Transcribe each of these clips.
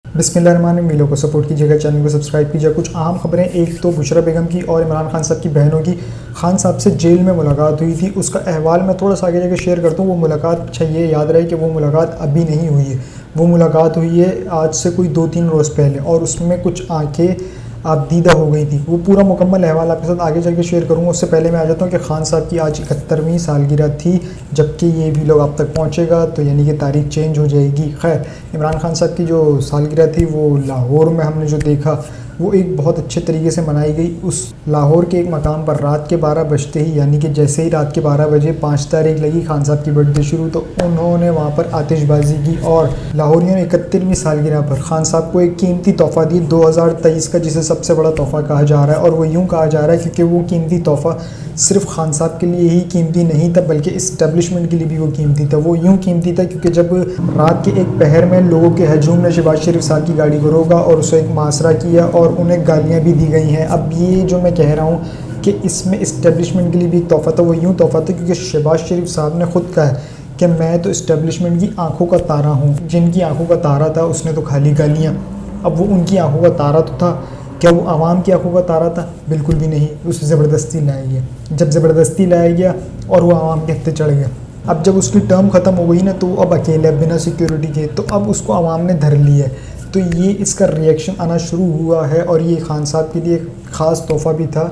बिस्मिल्लाहिर्रहमानिर्रहीम। वीडियो को सपोर्ट कीजिएगा, चैनल को सब्सक्राइब कीजिएगा। कुछ अहम खबरें। एक तो बुशरा बेगम की और इमरान खान साहब की बहनों की खान साहब से जेल में मुलाकात हुई थी, उसका अहवाल मैं थोड़ा सा आगे जाकर शेयर करता हूँ। वो मुलाकात, अच्छा ये याद रहे कि वो मुलाकात अभी नहीं हुई है, वो मुलाकात हुई है आज से कोई 2-3 रोज़ पहले, और उसमें कुछ आंखें आप दीदा हो गई थी। वो पूरा मुकम्मल अहवाल आपके साथ आगे चल के शेयर करूँगा। उससे पहले मैं आ जाता हूँ कि खान साहब की आज 71वीं सालगिरह थी, जबकि ये भी लोग आप तक पहुँचेगा तो यानी कि तारीख चेंज हो जाएगी। खैर, इमरान खान साहब की जो सालगिरह थी वो लाहौर में हमने जो देखा वो एक बहुत अच्छे तरीके से मनाई गई। उस लाहौर के एक मकाम पर रात के 12 बजते ही, यानी कि जैसे ही रात के 12 बजे 5 तारीख लगी खान साहब की बर्थडे शुरू, तो उन्होंने वहाँ पर आतिशबाजी की और लाहौरियों ने 71वीं सालगिरह पर खान साहब को एक कीमती तोहफ़ा दी 2023 का, जिसे सबसे बड़ा तोहफ़ा कहा जा रहा है। और वो यूँ कहा जा रहा है क्योंकि वो कीमती तोहफ़ा सिर्फ खान साहब के लिए ही कीमती नहीं था, बल्कि इस्टेब्लिशमेंट के लिए भी वो कीमती था। वो यूँ कीमती था क्योंकि जब रात के एक पहर में लोगों के हजूम ने शहबाज शरीफ साहब की गाड़ी को रोका और उसे एक मासरा किया और उन्हें गालियाँ भी दी गई हैं। अब ये जो मैं कह रहा हूँ कि इसमें इस्टेब्लिशमेंट के लिए भी एक तोहफ़ा था, वो यूँ तोहफ़ा था क्योंकि शहबाज शरीफ साहब ने खुद कहा है कि मैं तो इस्टेब्लिशमेंट की आंखों का तारा हूँ। जिनकी आंखों का तारा था उसने तो खाली गालियाँ। अब वो उनकी आंखों का तारा तो था, क्या वो आवाम की आंखों का तारा था? बिल्कुल भी नहीं। उसे ज़बरदस्ती लाया गया। जब ज़बरदस्ती लाया गया और वो आवाम के हत्थे चढ़ गया, अब जब उसकी टर्म ख़त्म हो गई ना, तो अब अकेले बिना सिक्योरिटी के, तो अब उसको आवाम ने धर लिया है। तो ये इसका रिएक्शन आना शुरू हुआ है और ये खान साहब के लिए एक ख़ास तोहफ़ा भी था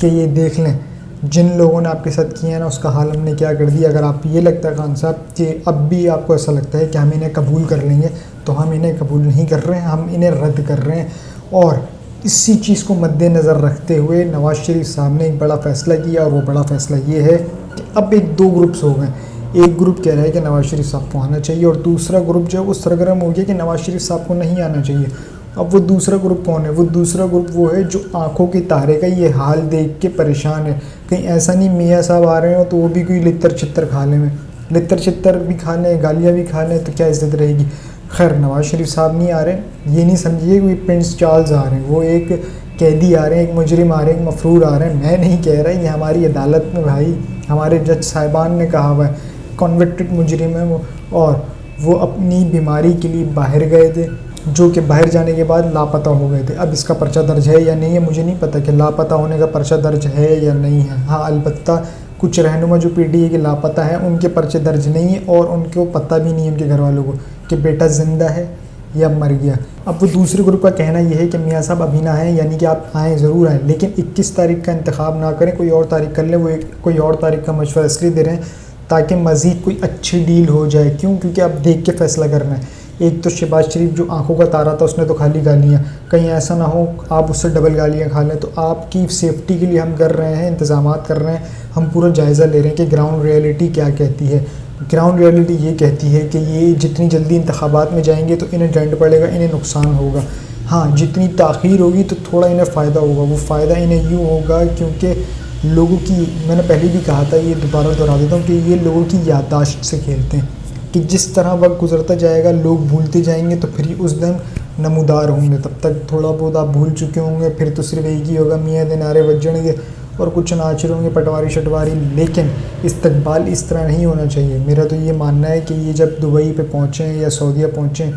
कि ये देख लें जिन लोगों ने आपके साथ किया है ना, उसका हाल हमने क्या कर दिया। अगर आप ये लगता है खान साहब कि अब भी आपको ऐसा लगता है कि हम इन्हें कबूल कर लेंगे, तो हम इन्हें कबूल नहीं कर रहे हैं, हम इन्हें रद्द कर रहे हैं। और इसी चीज़ को मद्देनज़र रखते हुए नवाज़ शरीफ साहब ने एक बड़ा फ़ैसला किया, और वो बड़ा फ़ैसला ये है कि अब एक 2 ग्रुप्स हो गए। एक ग्रुप कह रहा है कि नवाज़ शरीफ साहब को आना चाहिए, और दूसरा ग्रुप जो है वो सरगर्म हो गया कि नवाज़ शरीफ साहब को नहीं आना चाहिए। अब वो दूसरा ग्रुप कौन है? वो दूसरा ग्रुप वो है जो आंखों के तारे का ये हाल देख के परेशान है। कहीं ऐसा नहीं मियाँ साहब आ रहे हो तो वो भी कोई लित्तर चित्तर खा लें, लित्तर चित्तर भी खा लें, गालियाँ भी खा लें, तो क्या इज़्ज़त रहेगी। खैर, नवाज़ शरीफ साहब नहीं आ रहे, ये नहीं समझिए कि प्रिंस चार्ल्स आ रहे हैं, वो एक कैदी आ रहे हैं, एक मुजरिम आ रहे हैं, एक मफरूर आ रहे हैं। मैं नहीं कह रहा, ये हमारी अदालत में भाई हमारे जज साहिबान ने कहा हुआ है, कॉन्विक्टेड मुजरिम है वो, और वो अपनी बीमारी के लिए बाहर गए थे, जो कि बाहर जाने के बाद लापता हो गए थे। अब इसका पर्चा दर्ज है या नहीं है मुझे नहीं पता कि लापता होने का पर्चा दर्ज है या नहीं है। हाँ, अलबत्ता कुछ रहनुमा जो पीटीए के लापता है उनके पर्चे दर्ज नहीं है, और उनको पता भी नहीं है उनके घर वालों को कि बेटा ज़िंदा है या मर गया। अब वो दूसरे ग्रुप का कहना यह है कि मियाँ साहब अभी ना आएँ, यानी कि आप आएँ ज़रूर आएँ, लेकिन 21 तारीख का इंतखाब ना करें, कोई और तारीख कर लें। वो कोई और तारीख का मशवरा इसलिए दे रहे हैं ताकि मज़ीद कोई अच्छी डील हो जाए। क्यों? क्योंकि अब देख के फ़ैसला करना है। एक तो शहबाज शरीफ जो आंखों का तारा था उसने तो खाली गालियाँ, कहीं ऐसा ना हो आप उससे डबल गालियाँ खा लें। तो आपकी सेफ्टी के लिए हम कर रहे हैं, इंतज़ामात कर रहे हैं, हम पूरा जायज़ा ले रहे हैं कि ग्राउंड रियलिटी क्या कहती है। ग्राउंड रियलिटी ये कहती है कि ये जितनी जल्दी इंतखाबात में जाएंगे तो इन्हें डंड पड़ेगा, इन्हें नुकसान होगा। हाँ, जितनी ताख़ीर होगी तो थोड़ा इन्हें फ़ायदा होगा। वो फ़ायदा इन्हें यूँ होगा क्योंकि लोगों की, मैंने पहले भी कहा था, ये दोबारा दोहरा देता हूँ कि ये लोगों की याददाश्त से खेलते हैं कि जिस तरह वक्त गुजरता जाएगा लोग भूलते जाएंगे, तो फिर उस दिन नमूदार होंगे। तब तक थोड़ा बहुत आप भूल चुके होंगे, फिर तो सिर्फ एक ही होगा, मियाँ दे नारे बजणगे और कुछ नाच रहे होंगे पटवारी शटवारी। लेकिन इस्तकबाल इस तरह नहीं होना चाहिए। मेरा तो ये मानना है कि ये जब दुबई पे पहुँचें या सऊदीया पहुँचें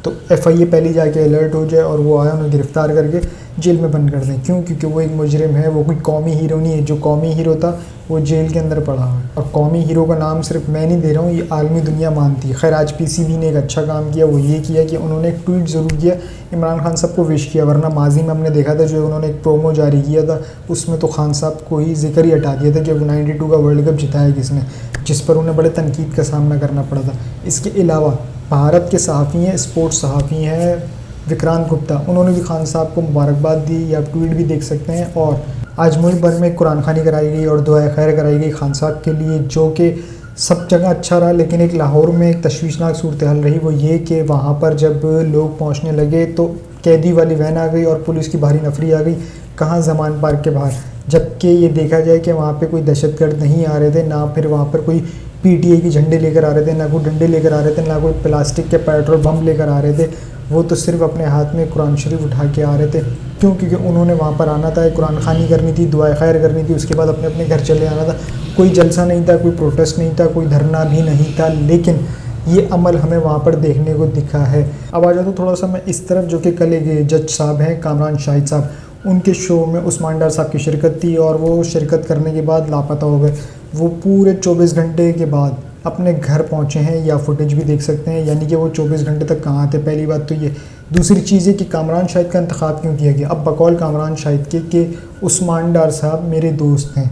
तो FIA पहले जाके अलर्ट हो जाए और वो आए उन्हें गिरफ़्तार करके जेल में बंद कर दें। क्यों? क्योंकि वो एक मुजरिम है, वो कोई कौमी हीरो नहीं है। जो कौमी हीरो था वो जेल के अंदर पड़ा है, और कौमी हीरो का नाम सिर्फ मैं नहीं दे रहा हूँ, ये आलमी दुनिया मानती है। खैर, आज PCB ने एक अच्छा काम किया, वो ये किया कि उन्होंने एक ट्वीट ज़रूर किया, इमरान खान साहब को विश किया, वरना माजी में हमने देखा था जो उन्होंने एक प्रोमो जारी किया था उसमें तो खान साहब को ही जिक्र ही हटा दिया था कि वो 92 का वर्ल्ड कप जिताया किसने, जिस पर उन्हें बड़े तनकीद का सामना करना पड़ा था। इसके अलावा भारत के सहाफ़ी हैं, स्पोर्ट्स सहाफ़ी हैं विक्रांत गुप्ता, उन्होंने भी खान साहब को मुबारकबाद दी, या आप ट्वीट भी देख सकते हैं। और आज मुल्क भर में कुरान खानी कराई गई और दुआ खैर कराई गई खान साहब के लिए, जो कि सब जगह अच्छा रहा। लेकिन एक लाहौर में एक तशवीशनाक सूरत हाल रही, वो ये कि वहाँ पर जब लोग पहुँचने लगे तो कैदी वाली वैन आ गई और पुलिस की भारी नफरी आ गई, कहाँ ज़मान पार्क के बाहर। जबकि ये देखा जाए कि वहाँ पे कोई दहशतगर्द नहीं आ रहे थे, ना फिर वहाँ पर कोई PTA के झंडे लेकर आ रहे थे, ना कोई डंडे लेकर आ रहे थे, ना कोई प्लास्टिक के पेट्रोल बम लेकर आ रहे थे। वो तो सिर्फ अपने हाथ में कुरान शरीफ उठा के आ रहे थे। क्यों? क्योंकि उन्होंने वहाँ पर आना था, कुरान खानी करनी थी, दुआ खैर करनी थी, उसके बाद अपने अपने घर चले आना था। कोई जलसा नहीं था, कोई प्रोटेस्ट नहीं था, कोई धरना भी नहीं था। लेकिन ये अमल हमें वहाँ पर देखने को दिखा है। अब आ जाता हूँ थोड़ा सा मैं इस तरफ, जो कि कल एक जज साहब हैं कामरान शाहिद साहब, उनके शो में उस्मान डार साहब की शिरकत थी और वो शिरकत करने के बाद लापता हो गए। वो पूरे 24 घंटे के बाद अपने घर पहुँचे हैं, या फुटेज भी देख सकते हैं, यानी कि वो 24 घंटे तक कहाँ थे, पहली बात तो ये। दूसरी चीज़ है कि कामरान शाहिद का इंतखाब क्यों किया गया। अब बकौल कामरान शाहिद के कि उस्मान डार साहब मेरे दोस्त हैं,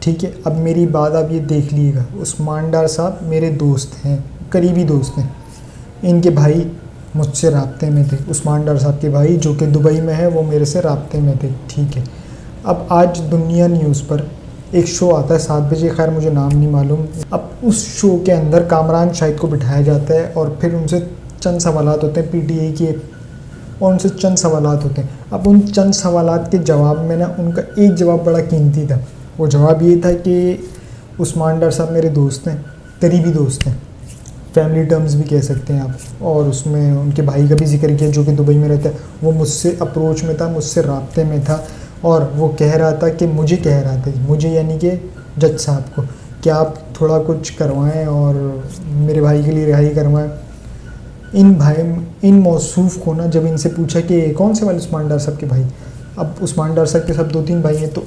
ठीक है। अब मेरी बात आप ये देख लीजिएगा, उस्मान डार साहब मेरे दोस्त हैं, करीबी दोस्त हैं। इनके भाई मुझसे राब्ते में थे, उस्मान डार साहब के भाई जो कि दुबई में है वो मेरे से राब्ते में थे, ठीक है। अब आज दुनिया न्यूज़ पर एक शो आता है 7 बजे, खैर मुझे नाम नहीं मालूम। अब उस शो के अंदर कामरान शाहिद को बिठाया जाता है और फिर उनसे चंद सवालात होते हैं पीटीआई के, और उनसे चंद सवालात होते हैं। अब उन चंद सवालात के जवाब में ना उनका एक जवाब बड़ा कीमती था। वो जवाब ये था कि उस्मान डार साहब मेरे दोस्त हैं, करीबी दोस्त हैं, फैमिली टर्म्स भी कह सकते हैं आप। और उसमें उनके भाई का भी जिक्र किया जो कि दुबई में रहता है। वो मुझसे अप्रोच में था, मुझसे राब्ते में था, और वो कह रहा था कि मुझे कह रहा था, मुझे यानी कि जज साहब को, कि आप थोड़ा कुछ करवाएं और मेरे भाई के लिए रिहाई करवाएं। इन मौसूफ़ को ना जब इनसे पूछा कि कौन से वाले उस्मान डार साहब के भाई, अब उस्मान डार साहब के सब 2-3 भाई हैं, तो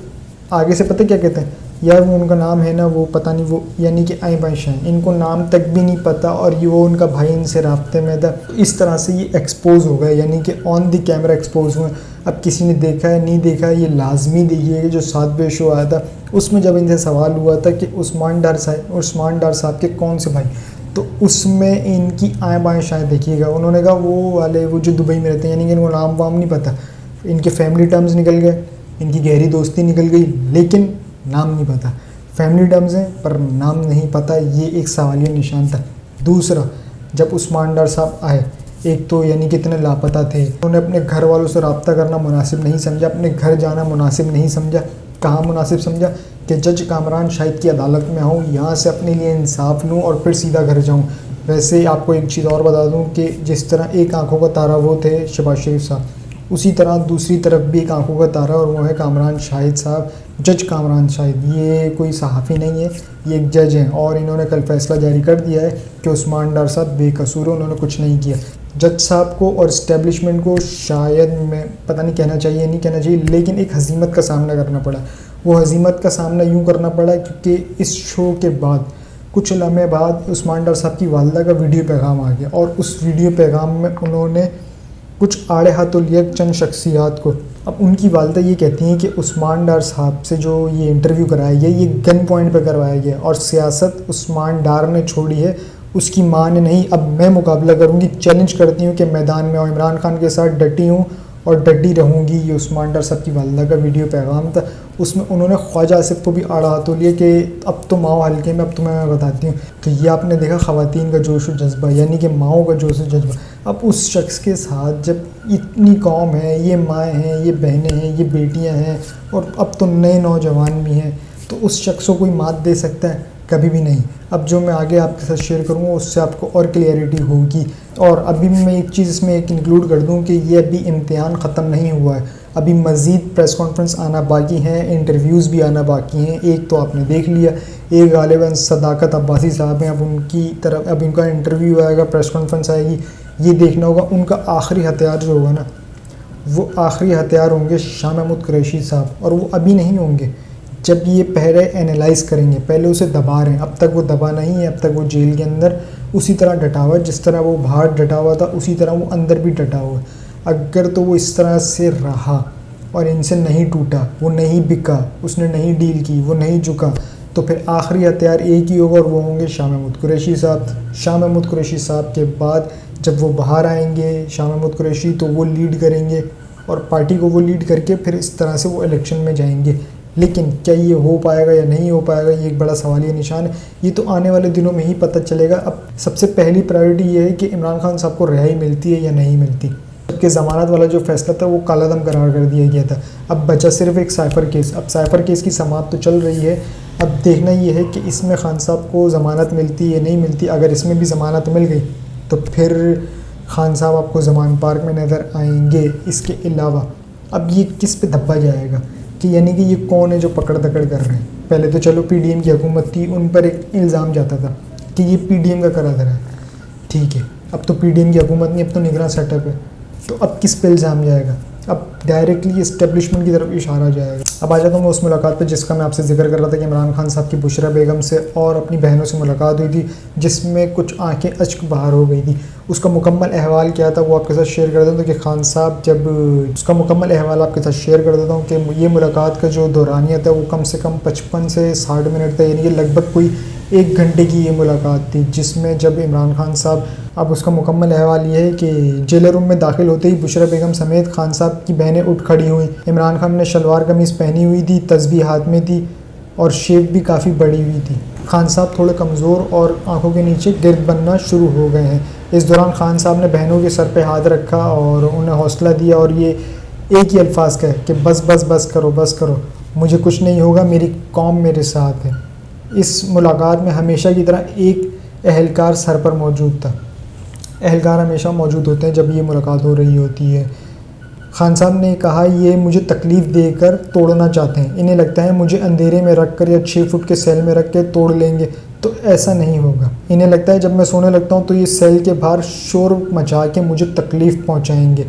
आगे से पता क्या कहते हैं, यार वो उनका नाम है ना, वो पता नहीं, वो यानी कि आई बाइश हैं, इनको नाम तक भी नहीं पता, और ये वो उनका भाई इनसे राब्ते में था। इस तरह से ये एक्सपोज हो गए, यानी कि ऑन द कैमरा एक्सपोज हुए। अब किसी ने देखा है नहीं देखा है, ये लाजमी देखिए। जो 7 बजे शो आया था उसमें जब इनसे सवाल हुआ था कि उस्मान डार साहब के कौन से भाई, तो उसमें इनकी आय बाएँ शायद देखिएगा, उन्होंने कहा वो वाले, वो जो दुबई में रहते हैं, यानी कि इनको नाम वाम नहीं पता। इनके फैमिली टर्म्स निकल गए, इनकी गहरी दोस्ती निकल गई, लेकिन नाम नहीं पता। फैमिली टर्म्स हैं पर नाम नहीं पता, ये एक सवालिया निशान था। दूसरा, जब उस्मान डार साहब आए, एक तो यानी कि इतने लापता थे, उन्होंने अपने घर वालों से रब्ता करना मुनासिब नहीं समझा, अपने घर जाना मुनासिब नहीं समझा। कहाँ मुनासिब समझा कि जज कामरान शाहिद की अदालत में आऊँ, यहाँ से अपने लिए इंसाफ लूँ और फिर सीधा घर जाऊँ। वैसे आपको एक चीज़ और बता दूँ कि जिस तरह एक आंखों का तारा वो थे शहबाज शरीफ साहब, उसी तरह दूसरी तरफ भी एक आंखों का तारा, और वो है कामरान शाहिद साहब, जज कामरान शाहिद। ये कोई सहाफ़ी नहीं है, ये एक जज हैं, और इन्होंने कल फैसला जारी कर दिया है कि उस्मान डार साहब बेकसूर, उन्होंने कुछ नहीं किया। जज साहब को और इस्टेब्लिशमेंट को शायद, मैं पता नहीं कहना चाहिए नहीं कहना चाहिए, लेकिन एक हज़ीमत का सामना करना पड़ा। वो हज़ीमत का सामना यूँ करना पड़ा क्योंकि इस शो के बाद कुछ लम्हे बाद उस्मान डार साहब की वालदा का वीडियो पैगाम आ गया, और उस वीडियो पैगाम में उन्होंने कुछ आड़े हाथों लिया चंद शख्सियात को। अब उनकी वालदा ये कहती हैं कि उस्मान डार साहब से जो ये इंटरव्यू कराया गया, ये गन पॉइंट पर करवाया गया, और सियासत उस्मान डार ने छोड़ी है, उसकी माँ ने नहीं। अब मैं मुकाबला करूँगी, चैलेंज करती हूँ कि मैदान में और इमरान खान के साथ डटी हूँ और डटी रहूँगी। ये उस्मान डार साहब की वालदा का वीडियो पैगाम था, उसमें उन्होंने ख्वाजा आसिफ को भी आड़ा हाथों लिए कि अब तो माओ हल्के में, अब तो मैं बताती हूँ। तो ये आपने देखा ख़वातीन का जोश और जज्बा, यानी कि माओ का जोश और जज्बा। अब उस शख्स के साथ जब इतनी कौम है, ये माएँ हैं, ये बहनें हैं, ये बेटियाँ हैं, और अब तो नए नौजवान भी हैं, तो उस शख्स को कोई मात दे सकता है? कभी भी नहीं। अब जो मैं आगे आपके साथ शेयर करूँगा उससे आपको और क्लियरिटी होगी। और अभी मैं एक चीज़ इसमें एक इंक्लूड कर दूँ कि ये अभी इम्तिहान ख़त्म नहीं हुआ है, अभी मज़ीद प्रेस कॉन्फ्रेंस आना बाकी हैं, इंटरव्यूज़ भी आना बाकी हैं। एक तो आपने देख लिया, एक गालिबन सदाकत अब्बासी साहब हैं, अब उनकी तरफ अब इनका इंटरव्यू आएगा, प्रेस कॉन्फ्रेंस आएगी, ये देखना होगा। उनका आखिरी हथियार जो होगा ना, वो आखिरी हथियार होंगे शाह महमूद कुरैशी साहब, और वो अभी नहीं होंगे जब ये पहले एनालाइज़ करेंगे। पहले उसे दबा रहे हैं, अब तक वो दबा नहीं है, अब तक वो जेल के अंदर उसी तरह डटा हुआ है जिस तरह वो बाहर डटा हुआ था, उसी तरह वो अंदर भी डटा हुआ है। अगर तो वो इस तरह से रहा और इनसे नहीं टूटा, वो नहीं बिका, उसने नहीं डील की, वो नहीं झुका, तो फिर आखिरी हथियार एक ही होगा, और वो होंगे शाह महमूद कुरैशी साहब। शाह महमूद कुरैशी साहब के बाद जब वो बाहर आएंगे, शाह महमूद कुरैशी, तो वो लीड करेंगे और पार्टी को वो लीड करके फिर इस तरह से वो इलेक्शन में जाएंगे। लेकिन क्या ये हो पाएगा या नहीं हो पाएगा, ये एक बड़ा सवालिया निशान है। ये तो आने वाले दिनों में ही पता चलेगा। अब सबसे पहली प्रायोरिटी ये है कि इमरान खान साहब को रिहाई मिलती है या नहीं मिलती। जबकि ज़मानत वाला जो फैसला था वो कालादम करार कर दिया गया था। अब बचा सिर्फ एक साइफ़र केस। अब साइफ़र केस की समाअत तो चल रही है, अब देखना ये है कि इसमें खान साहब को ज़मानत मिलती है नहीं मिलती। अगर इसमें भी ज़मानत मिल गई तो फिर खान साहब आपको ज़मान पार्क में नज़र आएंगे। इसके अलावा अब ये किस पे धब्बा जाएगा कि यानी कि ये कौन है जो पकड़ दकड़ कर रहे हैं। पहले तो चलो पीडीएम की हुकूमत थी, उन पर एक इल्ज़ाम जाता था कि ये पीडीएम का करा धरा है, ठीक है, अब तो पीडीएम की हुकूमत नहीं, अब तो निगरान सेटअप है, तो अब किस पे इल्ज़ाम जाएगा? अब डायरेक्टली इस्टेब्लिशमेंट की तरफ इशारा जाएगा। अब आ जाता हूँ मैं उस मुलाकात पे जिसका मैं आपसे जिक्र कर रहा था कि इमरान खान साहब की बुशरा बेगम से और अपनी बहनों से मुलाकात हुई थी, जिसमें कुछ आंखें अचक बाहर हो गई थी। उसका मुकम्मल अहवाल क्या था वो आपके साथ शेयर कर देता हूँ कि खान साहब जब उसका मुकम्मल अहवाल आपके साथ शेयर कर देता हूँ कि ये मुलाकात का जो दौरानियत है वो कम से कम 55 से 60 मिनट था, यानी कि लगभग कोई 1 घंटे की ये मुलाकात थी, जिसमें जब इमरान खान साहब, अब उसका मुकम्मल अहवाल ये है कि जेलर रूम में दाखिल होते ही बुशरा बेगम समेत खान साहब की बहनें उठ खड़ी हुई। इमरान खान ने शलवार कमीज़ पहनी हुई थी, तस्बीह हाथ में थी और शेप भी काफ़ी बड़ी हुई थी। खान साहब थोड़े कमज़ोर और आंखों के नीचे गिर्द बनना शुरू हो गए हैं। इस दौरान खान साहब ने बहनों के सर पे हाथ रखा और उन्हें हौसला दिया और ये एक ही अल्फाज कहे कि बस बस बस करो, मुझे कुछ नहीं होगा, मेरी कौम मेरे साथ है। इस मुलाकात में हमेशा की तरह एक अहलकार सर पर मौजूद था। अहलकार हमेशा मौजूद होते हैं जब ये मुलाकात हो रही होती है। खान साहब ने कहा ये मुझे तकलीफ़ देकर तोड़ना चाहते हैं, इन्हें लगता है मुझे अंधेरे में रख कर या 6 फुट के सेल में रख के तोड़ लेंगे, तो ऐसा नहीं होगा। इन्हें लगता है जब मैं सोने लगता हूँ तो ये सेल के बाहर शोर मचा के मुझे तकलीफ़ पहुँचाएंगे।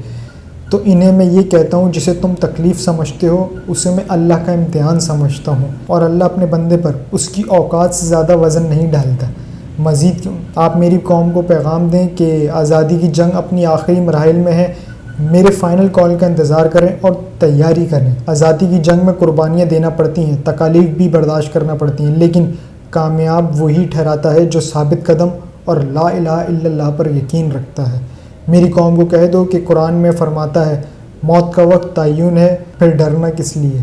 तो इन्हें मैं ये कहता हूँ जिसे तुम तकलीफ़ समझते हो उसे मैं अल्लाह का इम्तिहान समझता हूँ, और अल्लाह अपने बंदे पर उसकी औकात से ज़्यादा वज़न नहीं डालता। मज़ीद आप मेरी कौम को पैगाम दें कि आज़ादी की जंग अपनी आखिरी मराहिल में है, मेरे फ़ाइनल कॉल का इंतज़ार करें और तैयारी करें। आज़ादी की जंग में कुर्बानियाँ देना पड़ती हैं, तकालीफ भी बर्दाश्त करना पड़ती हैं, लेकिन कामयाब वही ठहराता है जो साबित कदम और ला इलाहा इल्लल्लाह पर यकीन रखता है। मेरी कौम को कह दो कि कुरान में फ़रमाता है मौत का वक्त तय्युन है, फिर डरना किस लिए।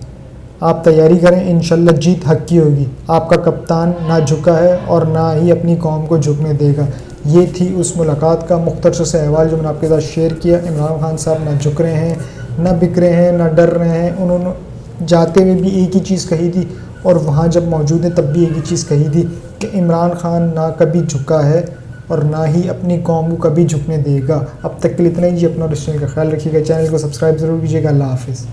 आप तैयारी करें, इंशाल्लाह जीत हक की होगी। आपका कप्तान ना झुका है और ना ही अपनी कौम को झुकने देगा। ये थी उस मुलाकात का मुख्तसर से अहवाल जो मैंने आपके साथ शेयर किया। इमरान खान साहब ना झुक रहे हैं, ना बिक रहे हैं, ना डर रहे हैं। उन्होंने जाते हुए भी एक ही चीज़ कही थी और वहाँ जब मौजूद है तब भी एक ही चीज़ कही थी कि इमरान खान ना कभी झुका है और ना ही अपनी कौम को कभी झुकने देगा। अब तक के लिए इतना ही जी। अपना और इस चैनल का ख्याल रखिएगा, चैनल को सब्सक्राइब ज़रूर कीजिएगा। अल्लाह हाफ़िज़।